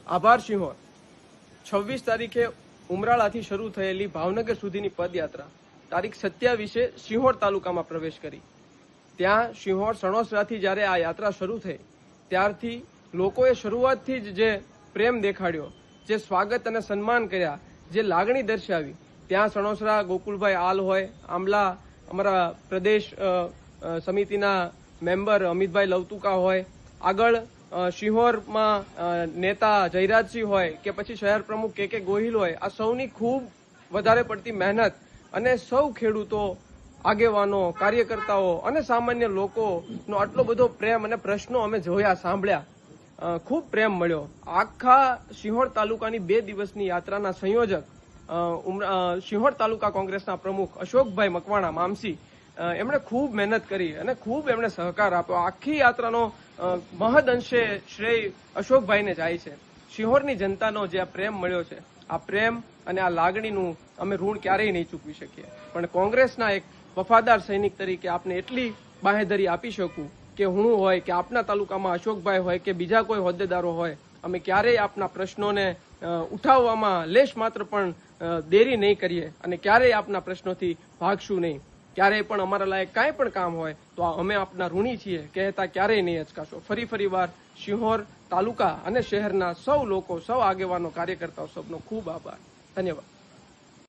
આભાર સિંહોર 26 તારીખે ઉમરાળાથી શરૂ થયેલી ભાવનગર સુધીની પદયાત્રા તારીખ 27 સિંહોર તાલુકામાં પ્રવેશ કરી। ત્યાં સિંહોર સણોસરાથી જ્યારે આ યાત્રા શરૂ થઈ ત્યારથી લોકોએ શરૂઆતથી જ જે પ્રેમ દેખાડ્યો, જે સ્વાગત અને સન્માન કર્યા, જે લાગણી દર્શાવી, ત્યાં સણોસરા ગોકુલભાઈ આલ હોય, આમલા અમારા પ્રદેશ સમિતિના મેમ્બર અમિતભાઈ લવતુકા હોય, આગળ સિંહોરમાં નેતા જયરાજસિંહ હોય કે પછી શહેર પ્રમુખ કે ગોહિલ હોય, આ સૌની ખૂબ વધારે પડતી મહેનત અને સૌ ખેડૂતો, આગેવાનો, કાર્યકર્તાઓ અને સામાન્ય લોકોનો આટલો બધો પ્રેમ અને પ્રશ્નો અમે જોયા, સાંભળ્યા, ખૂબ પ્રેમ મળ્યો। આખા સિંહોર તાલુકાની 2 દિવસની યાત્રાના સંયોજક સિંહોર તાલુકા કોંગ્રેસના પ્રમુખ અશોકભાઈ મકવાણા મામસી, એમણે ખૂબ મહેનત કરી અને ખૂબ એમણે સહકાર આપ્યો। આખી યાત્રાનો મહદ અંશે શ્રેય અશોકભાઈને જાય છે। સિંહોરની જનતાનો જે આ પ્રેમ મળ્યો છે, આ પ્રેમ અને આ લાગણીનું અમે ઋણ ક્યારેય નહીં ચૂકવી શકીએ। પણ કોંગ્રેસના એક વફાદાર સૈનિક તરીકે આપને એટલી બાંહેધરી આપી શકું કે હું હોય કે આપના તાલુકામાં અશોકભાઈ હોય કે બીજા કોઈ હોદ્દેદારો હોય, અમે ક્યારેય આપના પ્રશ્નોને ઉઠાવવામાં લેશ માત્ર પણ દેરી નહીં કરીએ અને ક્યારેય આપના પ્રશ્નોથી ભાગશું નહીં। ક્યારેય પણ અમારા લાયક કાંઈ પણ કામ હોય તો અમે આપના ઋણી છીએ કહેતા ક્યારેય નહીં અચકાશો। ફરી વાર સિંહોર તાલુકા અને શહેરના સૌ લોકો, સૌ આગેવાનો, કાર્યકર્તાઓ સૌનો ખૂબ આભાર, ધન્યવાદ।